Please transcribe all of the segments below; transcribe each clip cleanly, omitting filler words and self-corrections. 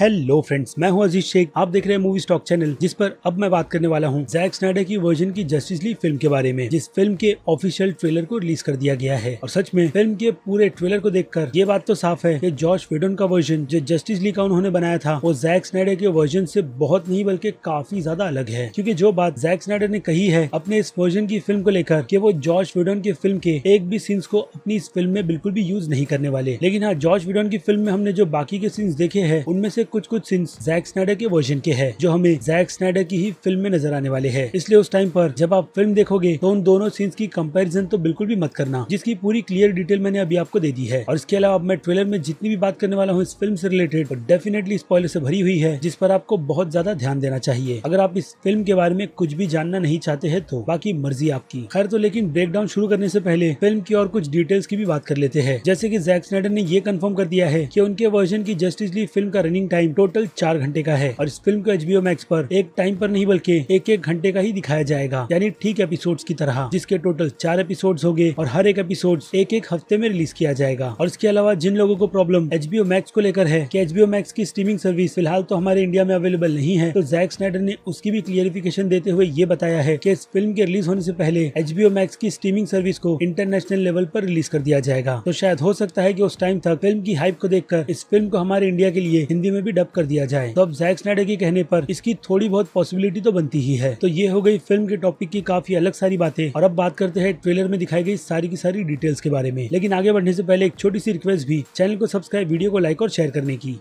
Hello friends, मैं हूं अजीज शेख। आप देख रहे हैं मूवी स्टॉक चैनल, जिस पर अब मैं बात करने वाला हूं जैक स्नाइडर की वर्जन की जस्टिस लीग फिल्म के बारे में, जिस फिल्म के ऑफिशियल ट्रेलर को रिलीज कर दिया गया है। और सच में फिल्म के पूरे ट्रेलर को देखकर ये बात तो साफ है कि जॉश व्हेडन का वर्जन जो जस्टिस लीग का उन्होंने बनाया था वो जैक स्नाइडर के वर्जन से बहुत नहीं बल्कि काफी ज्यादा अलग है। क्योंकि जो बात जैक स्नाइडर ने कही है अपने इस वर्जन की फिल्म को लेकर कि वो जॉश व्हेडन की फिल्म के एक भी सीन्स को अपनी इस फिल्म में बिल्कुल भी यूज नहीं करने वाले, लेकिन हाँ, जॉश व्हेडन की फिल्म में हमने जो बाकी के सीन्स देखे हैं उनमें से कुछ सीन्स जैक स्नाइडर के वर्जन के हैं, जो हमें जैक स्नाइडर की ही फिल्म में नजर आने वाले हैं। इसलिए उस टाइम पर जब आप फिल्म देखोगे तो उन दोनों सीन्स की कंपैरिजन तो बिल्कुल भी मत करना, जिसकी पूरी क्लियर डिटेल मैंने अभी आपको दे दी है। और इसके अलावा मैं ट्रेलर में जितनी भी बात करने वाला हूँ इस फिल्म से रिलेटेड तो डेफिनेटली स्पॉइलर से भरी हुई है, जिस पर आपको बहुत ज्यादा ध्यान देना चाहिए। अगर आप इस फिल्म के बारे में कुछ भी जानना नहीं चाहते हैं तो बाकी मर्जी आपकी। खैर, तो लेकिन ब्रेकडाउन शुरू करने से पहले फिल्म की और कुछ डिटेल्स की भी बात कर लेते हैं। जैसे कि जैक स्नाइडर ने ये कंफर्म कर दिया है कि उनके वर्जन की जस्टिस लीग फिल्म का रनिंग टाइम टोटल 4 घंटे का है और इस फिल्म को HBO मैक्स पर एक टाइम पर नहीं बल्कि एक घंटे का ही दिखाया जाएगा, यानी ठीक एपिसोड्स की तरह, जिसके टोटल 4 एपिसोड्स होंगे और हर एक एपिसोड एक हफ्ते में रिलीज किया जाएगा। और इसके अलावा जिन लोगों को प्रॉब्लम HBO मैक्स को लेकर है कि HBO मैक्स की स्ट्रीमिंग सर्विस फिलहाल तो हमारे इंडिया में अवेलेबल नहीं है, तो जैक स्नाइडर ने उसकी भी क्लियरिफिकेशन देते हुए ये बताया है कि इस फिल्म के रिलीज होने से पहले HBO मैक्स की स्ट्रीमिंग सर्विस को इंटरनेशनल लेवल पर रिलीज कर दिया जाएगा। तो शायद हो सकता है कि उस टाइम तक फिल्म की हाइप को देखकर इस फिल्म को हमारे इंडिया के लिए हिंदी में भी डब कर दिया जाए। तो अब जैक स्नाइडर के कहने पर इसकी थोड़ी बहुत पॉसिबिलिटी तो बनती ही है। तो ये हो गई फिल्म के टॉपिक की काफी अलग सारी बातें। और अब बात करते हैं ट्रेलर में दिखाई गई सारी की सारी डिटेल्स के बारे में। लेकिन आगे बढ़ने से पहले एक छोटी सी रिक्वेस्ट भी, चैनल को सब्सक्राइब, वीडियो को लाइक और शेयर करने की।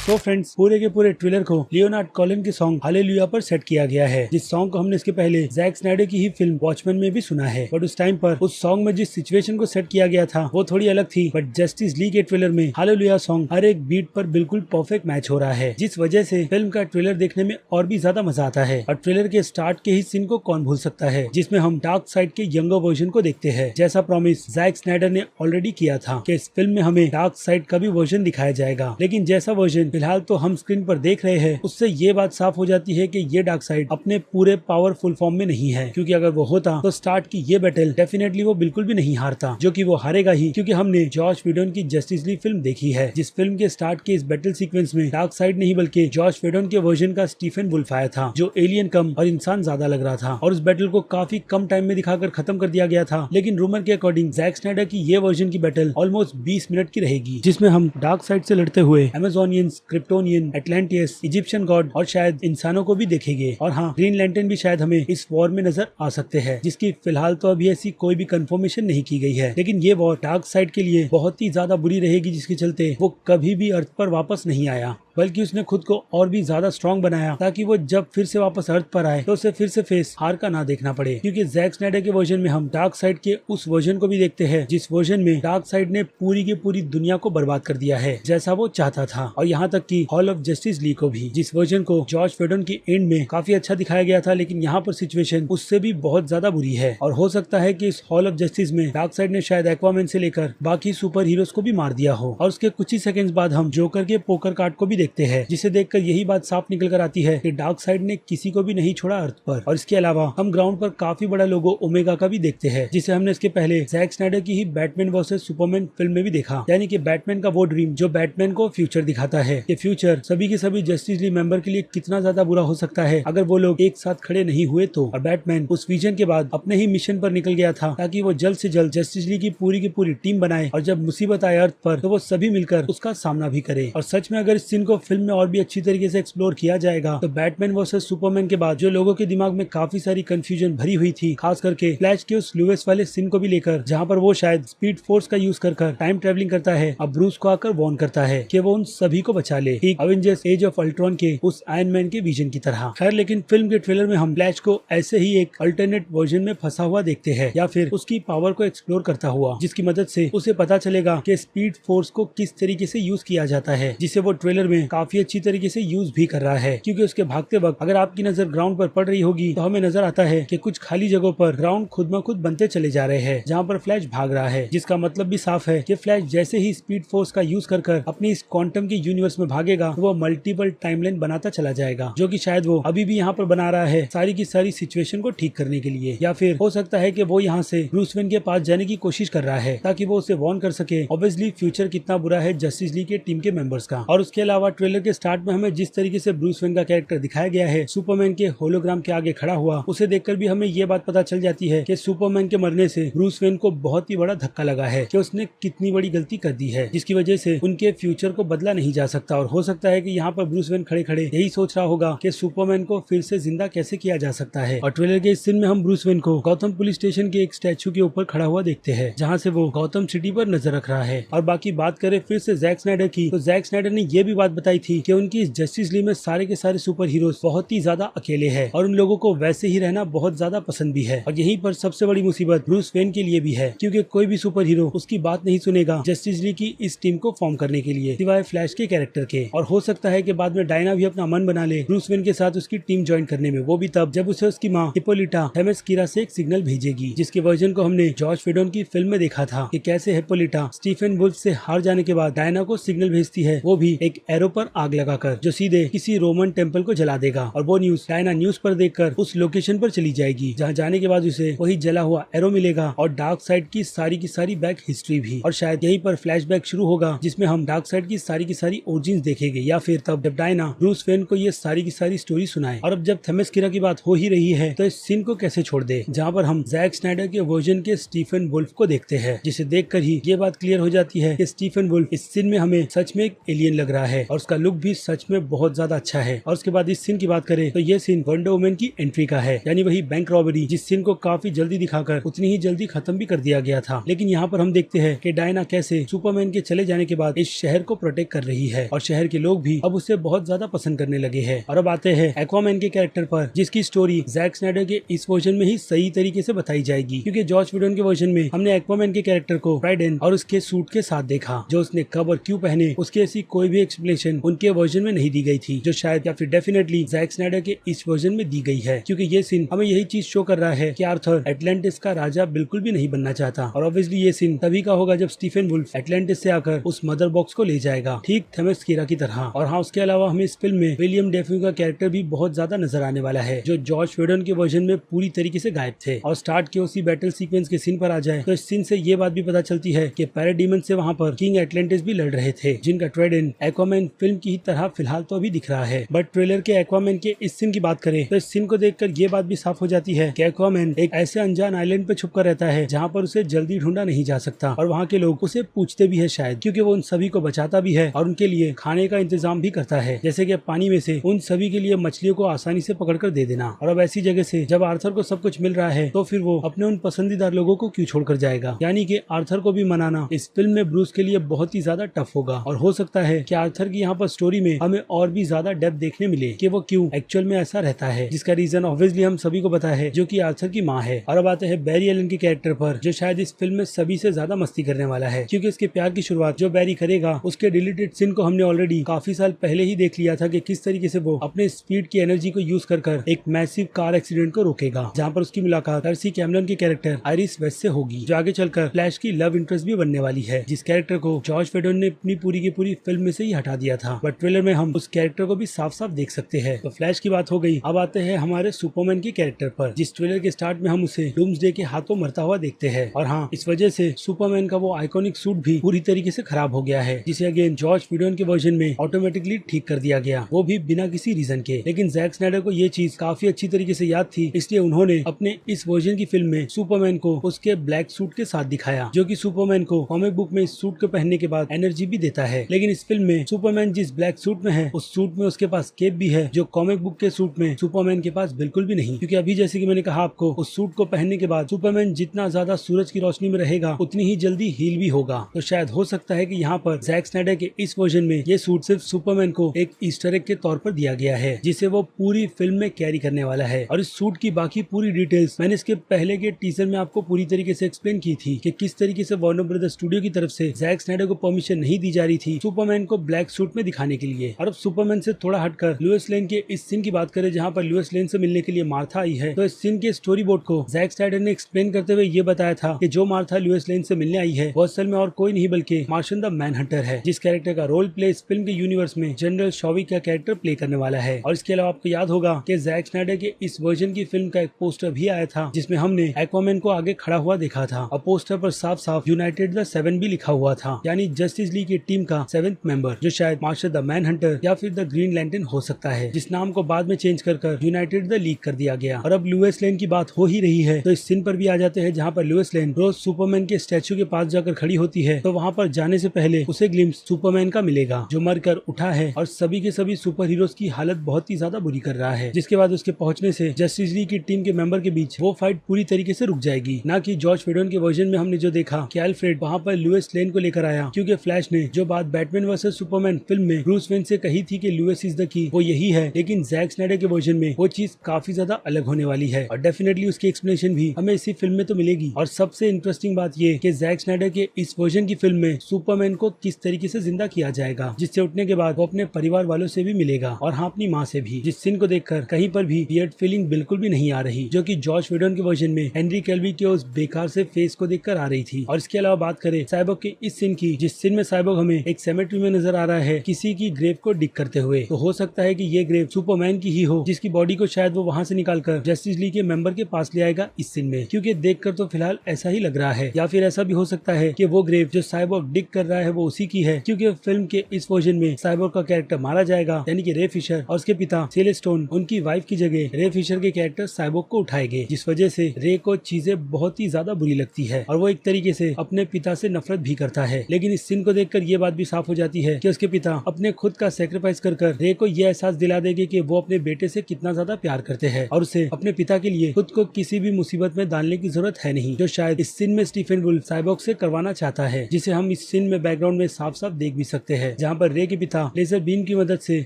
तो फ्रेंड्स, पूरे के पूरे ट्रेलर को लियोनार्ड कोहेन के सॉन्ग हालेलुया पर सेट किया गया है, जिस सॉन्ग को हमने इसके पहले जैक स्नाइडर की ही फिल्म वॉचमैन में भी सुना है। बट उस टाइम पर उस सॉन्ग में जिस सिचुएशन को सेट किया गया था वो थोड़ी अलग थी। बट जस्टिस लीग के ट्रेलर में हालेलुया सॉन्ग हर एक बीट पर बिल्कुल परफेक्ट मैच हो रहा है, जिस वजह से फिल्म का ट्रेलर देखने में और भी ज्यादा मजा आता है। और ट्रेलर के स्टार्ट के ही सीन को कौन भूल सकता है, जिसमें हम डार्क साइड के यंगर वर्जन को देखते हैं। जैसा प्रॉमिस जैक स्नाइडर ने ऑलरेडी किया था कि इस फिल्म में हमें डार्क साइड का भी वर्जन दिखाया जाएगा, लेकिन जैसा वर्जन फिलहाल तो हम स्क्रीन पर देख रहे हैं उससे ये बात साफ हो जाती है कि ये डार्क साइड अपने पूरे पावरफुल फॉर्म में नहीं है। क्योंकि अगर वो होता तो स्टार्ट की ये बैटल डेफिनेटली वो बिल्कुल भी नहीं हारता, जो कि वो हारेगा ही, क्योंकि हमने जॉश व्हेडन की जस्टिस लीग फिल्म देखी है, जिस फिल्म के स्टार्ट के इस बैटल सीक्वेंस में डार्क साइड नहीं बल्कि जॉश व्हेडन के वर्जन का स्टीफन वुल्फ आया था, जो एलियन कम और इंसान ज्यादा लग रहा था। और उस बैटल को काफी कम टाइम में दिखाकर खत्म कर दिया गया था। लेकिन रूमर के अकॉर्डिंग जैक स्नाइडर की ये वर्जन की बैटल ऑलमोस्ट 20 मिनट की रहेगी, जिसमें हम डार्क साइड से लड़ते हुए अमेजोनियंस, क्रिप्टोनियन, एटलांटियस, इजिप्शियन गॉड और शायद इंसानों को भी देखेंगे। और हाँ, ग्रीन लैंटर्न भी शायद हमें इस वॉर में नजर आ सकते हैं, जिसकी फिलहाल तो अभी ऐसी कोई भी कंफर्मेशन नहीं की गई है। लेकिन ये वॉर डार्क साइड के लिए बहुत ही ज्यादा बुरी रहेगी, जिसके चलते वो कभी भी अर्थ पर वापस नहीं आया, बल्कि उसने खुद को और भी ज्यादा स्ट्रॉन्ग बनाया, ताकि वो जब फिर से वापस अर्थ पर आए तो उसे फिर से फेस हार का ना देखना पड़े। क्योंकि जैक स्नाइडर के वर्जन में हम डार्क साइड के उस वर्जन को भी देखते हैं जिस वर्जन में डार्क साइड ने पूरी की पूरी दुनिया को बर्बाद कर दिया है, जैसा वो चाहता था। और यहाँ तक कि हॉल ऑफ जस्टिस लीग को भी, जिस वर्जन को जॉश व्हेडन की एंड में काफी अच्छा दिखाया गया था, लेकिन यहाँ पर सिचुएशन उससे भी बहुत ज्यादा बुरी है। और हो सकता है कि इस हॉल ऑफ जस्टिस में डार्क साइड ने शायद एक्वामैन से लेकर बाकी सुपर हीरोज को भी मार दिया हो। और उसके कुछ ही सेकंड्स बाद हम जोकर के पोकर कार्ड को भी देखते हैं, जिसे देखकर यही बात साफ निकल कर आती है कि डार्क साइड ने किसी को भी नहीं छोड़ा अर्थ पर। और इसके अलावा हम ग्राउंड पर काफी बड़ा लोगो ओमेगा का भी देखते हैं, जिसे हमने इसके पहले जैक स्नाइडर की ही बैटमैन वर्सेस सुपरमैन फिल्म में भी देखा। यानी कि बैटमैन का वो ड्रीम जो बैटमैन को फ्यूचर दिखाता है। ये फ्यूचर सभी के सभी जस्टिस लीग मेंबर के लिए कितना ज्यादा बुरा हो सकता है अगर वो लोग एक साथ खड़े नहीं हुए तो। और बैटमैन उस विजन के बाद अपने ही मिशन पर निकल गया था, ताकि वो जल्द से जल्द जस्टिस लीग की पूरी टीम बनाए, और जब मुसीबत आए अर्थ पर तो वो सभी मिलकर उसका सामना भी करे। और सच में अगर इस सीन को फिल्म में और भी अच्छी तरीके से एक्सप्लोर किया जाएगा तो बैटमैन वर्सेस सुपरमैन के बाद जो लोगों के दिमाग में काफी सारी कंफ्यूजन भरी हुई थी, खास करके फ्लैश के उस लुइस वाले सीन को भी लेकर, जहां पर वो शायद स्पीड फोर्स का यूज कर टाइम ट्रेवलिंग करता है, अब ब्रूस को आकर वार्न करता है कि वो उन सभी को बचा ले, ठीक अवेंजर्स एज ऑफ अल्ट्रॉन के उस आयरन मैन के विजन की तरह। खैर, लेकिन फिल्म के ट्रेलर में हम फ्लैश को ऐसे ही एक अल्टरनेट वर्जन में फंसा हुआ देखते हैं, या फिर उसकी पावर को एक्सप्लोर करता हुआ, जिसकी मदद से उसे पता चलेगा कि स्पीड फोर्स को किस तरीके से यूज किया जाता है, जिसे वो ट्रेलर में में काफी अच्छी तरीके से यूज भी कर रहा है, क्योंकि उसके भागते वक्त अगर आपकी नजर ग्राउंड पर पड़ रही होगी तो हमें नजर आता है कि कुछ खाली जगहों पर ग्राउंड खुद ब खुद बनते चले जा रहे हैं, जहाँ पर फ्लैश भाग रहा है, जिसका मतलब भी साफ है कि फ्लैश जैसे ही स्पीड फोर्स का यूज कर अपनी इस क्वांटम के यूनिवर्स में भागेगा तो वो मल्टीपल टाइमलाइन बनाता चला जाएगा, जो कि शायद वो अभी भी यहाँ पर बना रहा है सारी की सारी सिचुएशन को ठीक करने के लिए, या फिर हो सकता है कि वो यहाँ से ब्रूस वेन के पास जाने की कोशिश कर रहा है ताकि वो उसे वार्न कर सके ऑब्वियसली फ्यूचर कितना बुरा है जस्टिस लीग के टीम के मेंबर्स का। और उसके अलावा ट्रेलर के स्टार्ट में हमें जिस तरीके से ब्रूस वेन का कैरेक्टर दिखाया गया है सुपरमैन के होलोग्राम के आगे खड़ा हुआ, उसे देखकर भी हमें ये बात पता चल जाती है कि सुपरमैन के मरने से ब्रूस वेन को बहुत ही बड़ा धक्का लगा है कि उसने कितनी बड़ी गलती कर दी है, जिसकी वजह से उनके फ्यूचर को बदला नहीं जा सकता। और हो सकता है कि यहाँ पर ब्रूस वेन खड़े खड़े यही सोच रहा होगा कि सुपरमैन को फिर से जिंदा कैसे किया जा सकता है। और ट्रेलर के इस सीन में हम ब्रूस वेन को गौतम पुलिस स्टेशन के एक स्टैचू के ऊपर खड़ा हुआ देखते हैं, जहाँ से वो गौतम सिटी पर नजर रख रहा है। और बाकी बात करें फिर से जैक स्नाइडर की, तो जैक स्नाइडर ने ये भी बात बताई थी कि उनकी इस जस्टिस लीग में सारे के सारे सुपर हीरोज बहुत ही ज्यादा अकेले हैं और उन लोगों को वैसे ही रहना बहुत ज्यादा पसंद भी है। और यहीं पर सबसे बड़ी मुसीबत ब्रूस वेन के लिए भी है, क्योंकि कोई भी सुपर हीरो उसकी बात नहीं सुनेगा जस्टिस लीग की इस टीम को फॉर्म करने के लिए, सिवाय फ्लैश के कैरेक्टर के। और हो सकता है कि बाद में डायना भी अपना मन बना ले ब्रूस वेन के साथ उसकी टीम ज्वाइन करने में, वो भी तब जब उसे उसकी माँ हिप्पोलिटा थेमेस्कीरा से एक सिग्नल भेजेगी, जिसके वर्जन को हमने जॉर्ज वेडन की फिल्म में देखा था कि कैसे हिप्पोलिटा स्टीफन वुल्फ से हार जाने के बाद डायना को सिग्नल भेजती है, वो भी एक एरो पर आग लगाकर, जो सीधे किसी रोमन टेम्पल को जला देगा। और वो न्यूज डायना न्यूज पर देखकर उस लोकेशन पर चली जाएगी, जहाँ जाने के बाद उसे वही जला हुआ एरो मिलेगा और डार्क साइड की सारी बैक हिस्ट्री भी। और शायद यहीं पर फ्लैशबैक शुरू होगा, जिसमें हम डार्क साइड की सारी ओरिजिन्स देखेंगे, या फिर तब जब डायना ब्रूस वेन को ये सारी की सारी स्टोरी सुनाए। और अब जब थेमेस्कीरा की बात हो ही रही है तो इस सीन को कैसे छोड़ दे, जहाँ पर हम जैक स्नाइडर के वर्जन के स्टीफन वुल्फ को देखते हैं, जिसे देखकर ही ये बात क्लियर हो जाती है कि स्टीफन वुल्फ इस सीन में हमें सच में एक एलियन लग रहा है और उसका लुक भी सच में बहुत ज्यादा अच्छा है। और उसके बाद इस सीन की बात करें तो ये सीन वंडर वुमन की एंट्री का है, यानी वही बैंक रॉबरी, जिस सीन को काफी जल्दी दिखाकर उतनी ही जल्दी खत्म भी कर दिया गया था। लेकिन यहाँ पर हम देखते हैं कि डायना कैसे सुपरमैन के चले जाने के बाद इस शहर को प्रोटेक्ट कर रही है और शहर के लोग भी अब उसे बहुत ज्यादा पसंद करने लगे हैं। और अब आते हैं एक्वामैन के कैरेक्टर पर, जिसकी स्टोरी जैक स्नाइडर के इस वर्जन में ही सही तरीके से बताई जाएगी, क्योंकि जॉर्ज वेडन के वर्जन में हमने एक्वामैन के कैरेक्टर को ट्राइडेंट और उसके सूट के साथ देखा, जो उसने कब और क्यों पहने उसकी ऐसी कोई भी एक्सप्लेनेशन उनके वर्जन में नहीं दी गई थी, जो शायद या फिर डेफिनेटली जैक स्नाइडर के इस वर्जन में दी गई है, क्योंकि ये सीन हमें यही चीज शो कर रहा है कि आर्थर एटलांटिस का राजा बिल्कुल भी नहीं बनना चाहता। और ऑब्वियसली ये सीन तभी का होगा जब स्टीफन वुल्फ एटलांटिस से आकर उस मदर बॉक्स को ले जाएगा, ठीक थेमेस्कीरा की तरह। और हाँ, उसके अलावा हमें इस फिल्म में विलियम डेफो का कैरेक्टर भी बहुत ज्यादा नजर आने वाला है, जो जॉर्ज वेडन के वर्जन में पूरी तरीके से गायब थे। और स्टार्ट के उसी बैटल सीक्वेंस के सीन पर आ जाए तो इस सीन से ये बात भी पता चलती है कि पैराडीमन से वहाँ पर किंग एटलांटिस भी लड़ रहे थे, जिनका ट्राइडेंट एक्वामैन फिल्म की तरह फिलहाल तो अभी दिख रहा है। बट ट्रेलर के एक्वामैन के इस सीन की बात करें तो इस सीन को देखकर ये बात भी साफ हो जाती है कि एक्वामैन एक ऐसे अनजान आइलैंड पे छुपकर रहता है जहाँ पर उसे जल्दी ढूंढा नहीं जा सकता, और वहाँ के लोग उसे पूछते भी है शायद, क्योंकि वो उन सभी को बचाता भी है और उनके लिए खाने का इंतजाम भी करता है, जैसे कि पानी में से उन सभी के लिए मछलियों को आसानी से पकड़कर दे देना। और अब ऐसी जगह से जब आर्थर को सब कुछ मिल रहा है तो फिर वो अपने उन पसंदीदा लोगों को क्यों छोड़कर जाएगा, यानी कि आर्थर को भी मनाना इस फिल्म में ब्रूस के लिए बहुत ही ज्यादा टफ होगा। और हो सकता है कि आर्थर की यहाँ पर स्टोरी में हमें और भी ज्यादा डेप्थ देखने मिले कि वो क्यों एक्चुअल में ऐसा रहता है, जिसका रीजन ऑब्वियसली हम सभी को पता है, जो कि आर्थर की माँ है। और अब आते हैं बैरी एलन के कैरेक्टर पर, जो शायद इस फिल्म में सभी से ज्यादा मस्ती करने वाला है, क्योंकि उसके प्यार की शुरुआत जो बैरी करेगा उसके डिलीटेड सीन को हमने ऑलरेडी काफी साल पहले ही देख लिया था कि किस तरीके से वो अपने स्पीड की एनर्जी को यूज कर एक मैसिव कार एक्सीडेंट को रोकेगा, जहाँ पर उसकी मुलाकात पर्सी कैमरन के कैरेक्टर आयरिस वेस्ट से होगी, जो आगे चलकर फ्लैश की लव इंटरेस्ट भी बनने वाली है, जिस कैरेक्टर को जॉर्ज वेडन ने अपनी पूरी की पूरी फिल्म में से ही हटा दिया था। बट ट्रेलर में हम उस कैरेक्टर को भी साफ साफ देख सकते हैं। तो फ्लैश की बात हो गई, अब आते हैं हमारे सुपरमैन के कैरेक्टर पर, जिस ट्रेलर के स्टार्ट में हम उसे डूम्सडे के हाथों मरता हुआ देखते हैं। और हाँ, इस वजह से सुपरमैन का वो आइकॉनिक सूट भी पूरी तरीके से खराब हो गया है, जिसे अगेन जॉर्ज वेडन के वर्जन में ऑटोमेटिकली ठीक कर दिया गया, वो भी बिना किसी रीजन के। लेकिन जैक स्नाइडर को ये चीज काफी अच्छी तरीके से याद थी, इसलिए उन्होंने अपने इस वर्जन की फिल्म में सुपरमैन को उसके ब्लैक सूट के साथ दिखाया, जो कि सुपरमैन को कॉमिक बुक में इस सूट को पहनने के बाद एनर्जी भी देता है। लेकिन इस फिल्म में सुपरमैन जिस ब्लैक सूट में है, उस सूट में उसके पास केप भी है, जो कॉमिक बुक के सूट में सुपरमैन के पास बिल्कुल भी नहीं। क्योंकि अभी जैसे कि मैंने कहा आपको, उस सूट को पहनने के बाद सुपरमैन जितना ज्यादा सूरज की रोशनी में रहेगा उतनी ही जल्दी हील भी होगा। तो शायद हो सकता है कि यहाँ पर जैक स्नाइडर के इस वर्जन में ये सूट सिर्फ सुपरमैन को एक ईस्टर एग के तौर पर दिया गया है, जिसे वो पूरी फिल्म में कैरी करने वाला है। और इस सूट की बाकी पूरी डिटेल्स मैंने इसके पहले के टीजर में आपको पूरी तरीके से एक्सप्लेन की थी कि किस तरीके से वार्नर ब्रदर्स स्टूडियो की तरफ से जैक स्नाइडर को परमिशन नहीं दी जा रही थी सुपरमैन को ब्लैक सूट रूप में दिखाने के लिए। और अब सुपरमैन से थोड़ा हटकर लुइस लेन के इस सीन की बात करें जहाँ पर लुइस लेन से मिलने के लिए मार्था आई है, तो इस सीन के स्टोरी बोर्ड को जैक स्नाइडर ने एक्सप्लेन करते हुए ये बताया था कि जो मार्था लुइस लेन से मिलने आई है वो असल में और कोई नहीं बल्कि मार्शन द मैन हंटर है, जिस कैरेक्टर का रोल प्ले इस फिल्म के यूनिवर्स में जनरल शॉवी का कैरेक्टर प्ले करने वाला है। और इसके अलावा आपको याद होगा कि जैक स्नाइडर के इस वर्जन की फिल्म का एक पोस्टर भी आया था जिसमें हमने एक्वामैन को आगे खड़ा हुआ देखा था और पोस्टर पर साफ साफ यूनाइटेड द सेवन भी लिखा हुआ था, यानी जस्टिस लीग की टीम का 7th मेंबर, जो शायद मार्शल द मैन हंटर या फिर द ग्रीन लैंटर्न हो सकता है, जिस नाम को बाद में चेंज कर यूनाइटेड द लीग कर दिया गया। और अब लुइस लेन की बात हो ही रही है तो इस सीन पर भी आ जाते हैं जहाँ पर लुइस लेन रोज सुपरमैन के स्टैचू के पास जाकर खड़ी होती है, तो वहाँ पर जाने से पहले उसे ग्लिम्स सुपरमैन का मिलेगा जो मरकर उठा है और सभी के सभी सुपर हीरोज की हालत बहुत ही ज्यादा बुरी कर रहा है, जिसके बाद उसके पहुंचने से जस्टिस लीग की टीम के मेंबर के बीच वो फाइट पूरी तरीके से रुक जाएगी। ना कि जॉर्ज वेडन के वर्जन में हमने जो देखा कि अल्फ्रेड वहाँ पर लुइस लेन को लेकर आया, क्योंकि फ्लैश ने जो बात बैटमैन वर्सेस सुपरमैन फिल्म में ब्रूस वेन से कही थी कि लुइस इज द की, वो यही है, लेकिन जैक स्नाइडर के वर्जन में वो चीज काफी ज्यादा अलग होने वाली है और डेफिनेटली उसकी एक्सप्लेनेशन भी हमें इसी फिल्म में तो मिलेगी। और सबसे इंटरेस्टिंग बात ये कि जैक स्नाइडर के इस वर्जन की फिल्म में सुपरमैन को किस तरीके से जिंदा किया जाएगा, जिससे उठने के बाद वो अपने परिवार वालों से भी मिलेगा और हाँ अपनी माँ से भी, जिस सीन को देखकर कहीं पर भी वियर्ड फीलिंग बिल्कुल भी नहीं आ रही, जो कि जॉर्ज वेडन के वर्जन में हेनरी कैल्वी के उस बेकार से फेस को देखकर आ रही थी। और इसके अलावा बात करें साइबॉग के इस सीन की, जिस सीन में साइबॉग हमें एक सेमेट्री में नजर आ रहा है किसी की ग्रेव को डिग करते हुए, तो हो सकता है कि ये ग्रेव सुपरमैन की ही हो, जिसकी बॉडी को शायद वो वहाँ से निकालकर जस्टिस लीग के मेंबर के पास ले आएगा इस सीन में, क्योंकि देखकर तो फिलहाल ऐसा ही लग रहा है। या फिर ऐसा भी हो सकता है कि वो ग्रेव जो साइबॉग डिग कर रहा है वो उसी की है, क्योंकि फिल्म के इस वर्जन में साइबॉग का कैरेक्टर मारा जाएगा, यानी कि रे फिशर और उसके पिता सेलेस्टोन उनकी वाइफ की जगह रे फिशर के कैरेक्टर साइबॉग को उठाएंगे, जिस वजह से रे को चीजें बहुत ही ज्यादा बुरी लगती है और वो एक तरीके से अपने पिता से नफरत भी करता है। लेकिन इस सीन को देखकर ये बात भी साफ हो जाती है कि उसके पिता अपने खुद का सेक्रीफाइस कर रे को ये एहसास दिला देंगे कि वो अपने बेटे से कितना ज्यादा प्यार करते हैं और उसे अपने पिता के लिए खुद को किसी भी मुसीबत में डालने की जरूरत है नहीं, जो शायद इस सीन में स्टीफन वुल्फ साइबॉग से करवाना चाहता है, जिसे हम इस सीन में बैकग्राउंड में साफ साफ देख भी सकते हैं, जहाँ पर रे के पिता लेजर बीम की मदद से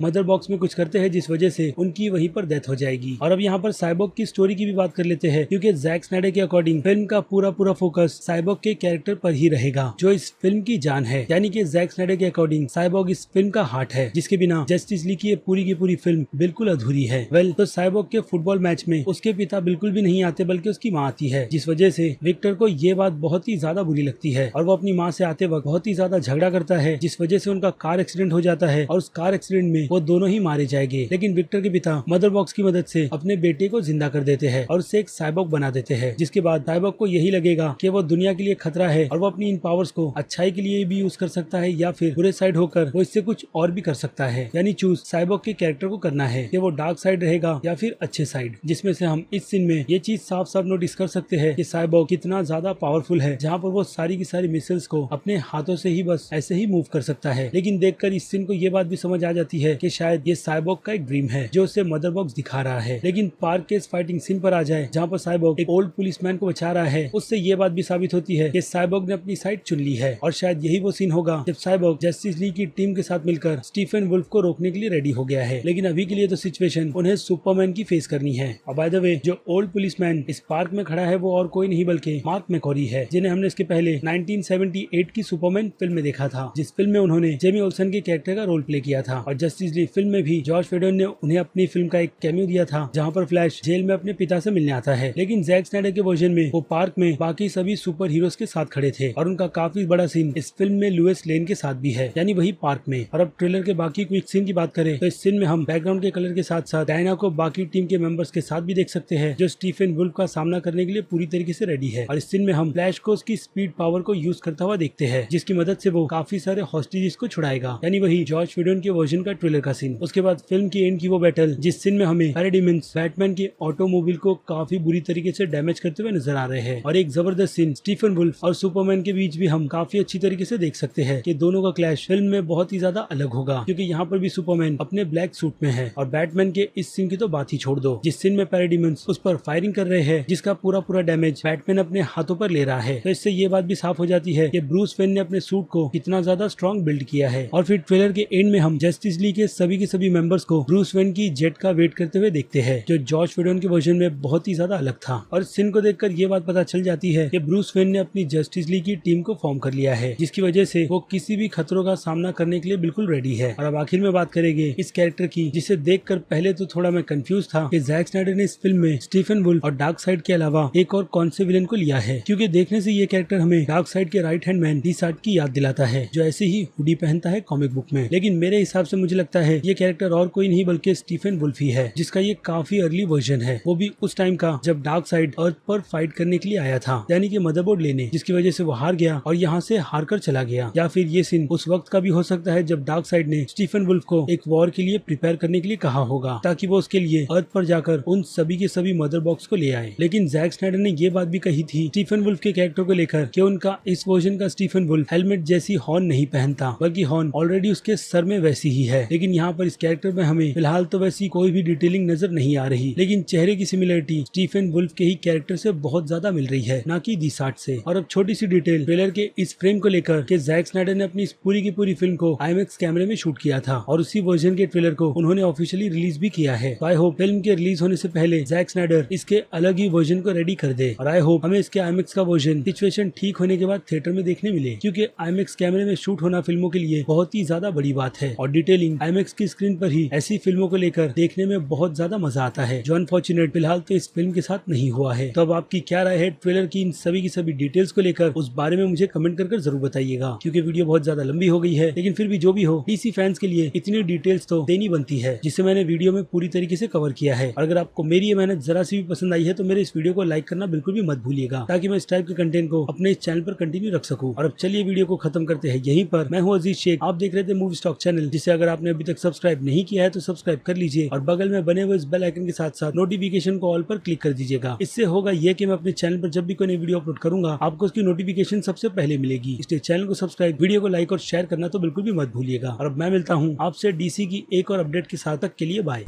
मदर बॉक्स में कुछ करते हैं, जिस वजह से उनकी वहीं पर डेथ हो जाएगी। और अब यहाँ पर साइबॉग की स्टोरी की भी बात कर लेते हैं, क्योंकि जैक स्नाइडर के अकॉर्डिंग फिल्म का पूरा फोकस साइबॉग के कैरेक्टर पर ही रहेगा, जो इस फिल्म की जान है, यानी कि जैक स्नाइडर के अकॉर्डिंग साइबॉग इस फिल्म का हार्ट है, जिसके बिना जस्टिस लीग की पूरी फिल्म बिल्कुल अधूरी है। तो साइबॉग के फुटबॉल मैच में उसके पिता बिल्कुल भी नहीं आते, बल्कि उसकी माँ आती है, जिस वजह से विक्टर को ये बात बहुत ही ज्यादा बुरी लगती है और वो अपनी माँ से आते वक्त बहुत ही ज्यादा झगड़ा करता है, जिस वजह से उनका कार एक्सीडेंट हो जाता है और उस कार एक्सीडेंट में वो दोनों ही मारे जाएंगे। लेकिन विक्टर के पिता मदर बॉक्स की मदद से अपने बेटे को जिंदा कर देते हैं और उसे एक साइबॉग बना देते हैं, जिसके बाद साइबॉग को यही लगेगा कि वो दुनिया के लिए खतरा है और वो अपनी इन पावर्स को अच्छाई के लिए भी यूज कर सकता है या फिर बुरे साइड होकर वो इससे कुछ और भी कर सकता है, यानी चूज साइबॉग के कैरेक्टर को करना है कि वो डार्क साइड रहेगा या फिर अच्छे साइड, जिसमें से हम इस सीन में ये चीज साफ साफ नोटिस कर सकते हैं कि साइबॉग कितना ज्यादा पावरफुल है, जहाँ पर वो सारी की सारी मिसाइल्स को अपने हाथों से ही बस ऐसे ही मूव कर सकता है। लेकिन देखकर इस सीन को ये बात भी समझ आ जाती है कि शायद ये साइबॉग का एक ड्रीम है जो उसे मदर बॉक्स दिखा रहा है। लेकिन पार्क के फाइटिंग सीन पर आ जाए, जहाँ पर साइबॉग एक ओल्ड पुलिसमैन को बचा रहा है, उससे ये बात भी साबित होती है कि साइबॉग ने अपनी साइड चुन ली है और शायद यही वो सीन होगा जब साइबॉग जस्टिस लीग की टीम के साथ मिलकर स्टीफन वुल्फ को रोकने के लिए रेडी हो गया है। लेकिन अभी के लिए तो सिचुएशन उन्हें सुपरमैन की फेस करनी है। और बाय द वे जो ओल्ड पुलिसमैन इस पार्क में खड़ा है वो और कोई नहीं बल्कि मार्क मैकॉरी है, जिन्हें हमने इसके पहले 1978 की सुपरमैन फिल्म में देखा था, जिस फिल्म में उन्होंने जेमी ओल्सन के कैरेक्टर का रोल प्ले किया था। और जस्टिस लीग फिल्म में भी जॉर्ज वेडन ने उन्हें अपनी फिल्म का एक कैमियो दिया था, जहाँ पर फ्लैश जेल में अपने पिता से मिलने आता है। लेकिन जैक स्नाइडर के वर्जन में वो पार्क में बाकी सभी सुपर हीरोज के साथ खड़े थे और उनका काफी बड़ा सीन इस फिल्म में लुइस लेन के साथ भी है, यानी वही पार्क में। और अब ट्रेलर के बाकी क्विक सीन की बात करें तो इस सीन में हम बैकग्राउंड के कलर के साथ साथ डायना को बाकी टीम के मेंबर्स के साथ भी देख सकते हैं, जो स्टीफन वुल्फ का सामना करने के लिए पूरी तरीके से रेडी है। और इस सीन में हम फ्लैश को उसकी स्पीड पावर को यूज करता हुआ देखते हैं, जिसकी मदद से वो काफी सारे हॉस्टेजेस को छुड़ाएगा, यानी वही जॉर्ज वेडन के वर्जन का ट्रेलर का सीन। उसके बाद फिल्म की एंड की वो बैटल, जिस सीन में हमें पैराडाइमंस बैटमैन के ऑटोमोबाइल को काफी बुरी तरीके से डैमेज करते हुए नजर आ रहे हैं। और एक जबरदस्त सीन स्टीफन वुल्फ और सुपरमैन के बीच भी हम काफी अच्छी तरीके से देख सकते हैं कि दोनों का क्लैश फिल्म में बहुत ही ज्यादा अलग होगा, क्योंकि यहाँ पर भी सुपरमैन अपने ब्लैक सूट में है और बैटमैन के इस सीन की तो बात ही छोड़ दो, जिस सीन में पैराडाइमंस उस पर फायरिंग कर रहे हैं, जिसका पूरा डैमेज बैटमैन अपने हाथों पर ले रहा है। तो इससे ये बात भी साफ हो जाती है कि ब्रूस वेन ने अपने सूट को कितना ज्यादा स्ट्रॉन्ग बिल्ड किया है। और फिर ट्रेलर के एंड में हम जस्टिस लीग के सभी मेंबर्स को ब्रूस वेन की जेट का वेट करते हुए देखते हैं, जो जॉर्ज वेडन के वर्जन में बहुत ही ज्यादा अलग था। और इस सीन को देखकर ये बात पता चल जाती है कि ब्रूस वेन ने अपनी जस्टिस लीग की टीम को फॉर्म कर लिया है, जिसकी वजह से वो किसी भी खतरों का सामना करने के लिए लिए बिल्कुल रेडी है। और अब आखिर में बात करेंगे इस कैरेक्टर की, जिसे देखकर पहले तो थोड़ा मैं कंफ्यूज था कि जैक स्नाइडर ने इस फिल्म में स्टीफन वुल्फ और डार्कसाइड के अलावा एक और कौन से विलेन को लिया है, क्योंकि देखने से ये कैरेक्टर हमें डार्कसाइड के राइट हैंड मैन डी-सार्ट की याद दिलाता है, जो ऐसे ही हुडी पहनता है कॉमिक बुक में। लेकिन मेरे हिसाब से मुझे लगता है ये कैरेक्टर और कोई नहीं बल्कि स्टीफन वुल्फ ही है, जिसका ये काफी अर्ली वर्जन है, वो भी उस टाइम का जब डार्कसाइड अर्थ पर फाइट करने के लिए आया था, यानी कि मदरबोर्ड लेने, जिसकी वजह से वो हार गया और यहाँ से हार कर चला गया। या फिर ये सीन उस वक्त का भी हो सकता है जब डार्कसाइड ने स्टीफन वुल्फ को एक वॉर के लिए प्रिपेयर करने के लिए कहा होगा, ताकि वो उसके लिए अर्थ पर जाकर उन सभी के सभी मदर बॉक्स को ले आए। लेकिन जैक स्नाइडर ने ये बात भी कही थी स्टीफन वुल्फ के कैरेक्टर को लेकर कि उनका इस वर्जन का स्टीफन वुल्फ हेलमेट जैसी हॉर्न नहीं पहनता, बल्कि हॉर्न ऑलरेडी उसके सर में वैसी ही है। लेकिन यहाँ पर इस कैरेक्टर में हमें फिलहाल तो वैसी कोई भी डिटेलिंग नजर नहीं आ रही, लेकिन चेहरे की सिमिलरिटी स्टीफन वुल्फ के ही कैरेक्टर से बहुत ज्यादा मिल रही है, ना कि डी-सार्ट से। और अब छोटी सी डिटेल ट्रेलर के इस फ्रेम को लेकर कि जैक स्नाइडर ने अपनी इस पूरी की पूरी फिल्म को IMAX कैमरे में शूट किया था और उसी वर्जन के ट्रेलर को उन्होंने ऑफिशियली रिलीज भी किया है। तो आई होप फिल्म के रिलीज होने से पहले जैक स्नाइडर इसके अलग ही वर्जन को रेडी कर दे, और आई होप हमें इसके IMAX का वर्जन सिचुएशन ठीक होने के बाद थिएटर में देखने मिले, क्योंकि IMAX कैमरे में शूट होना फिल्मों के लिए बहुत ही ज्यादा बड़ी बात है और डिटेलिंग IMAX की स्क्रीन पर ही ऐसी फिल्मों को लेकर देखने में बहुत ज्यादा मजा आता है, जो अनफॉर्चुनेट फिलहाल तो इस फिल्म के साथ नहीं हुआ है। तो अब आपकी क्या राय है ट्रेलर की इन सभी की सभी डिटेल्स को लेकर, उस बारे में मुझे कमेंट कर जरूर बताइएगा, क्योंकि वीडियो बहुत ज्यादा लंबी हो गई है। लेकिन फिर भी जो भी हो, DC फैंस के लिए इतनी डिटेल्स तो देनी बनती है, जिसे मैंने वीडियो में पूरी तरीके से कवर किया है। और अगर आपको मेरी ये मेहनत जरा सी भी पसंद आई है तो मेरे इस वीडियो को लाइक करना बिल्कुल भी मत भूलिएगा, ताकि मैं इस टाइप के कंटेंट को अपने इस चैनल पर कंटिन्यू रख सकूं। और अब चलिए वीडियो को खत्म करते हैं यहीं पर। मैं हूं अजीज शेख, आप देख रहे थे मूवी स्टॉक चैनल, जिसे अगर आपने अभी तक सब्सक्राइब नहीं किया है तो सब्सक्राइब कर लीजिए और बगल में बने हुए इस बेल आइकन के साथ साथ नोटिफिकेशन को ऑल पर क्लिक कर दीजिएगा। इससे होगा ये कि मैं अपने चैनल पर जब भी कोई नई वीडियो अपलोड करूंगा आपको उसकी नोटिफिकेशन सबसे पहले मिलेगी। इसलिए चैनल को सब्सक्राइब, वीडियो को लाइक और शेयर करना तो बिल्कुल भी मत भूलिएगा। और अब मैं मिलता हूँ आपसे DC की एक और अपडेट के साथ, तक के लिए बाय।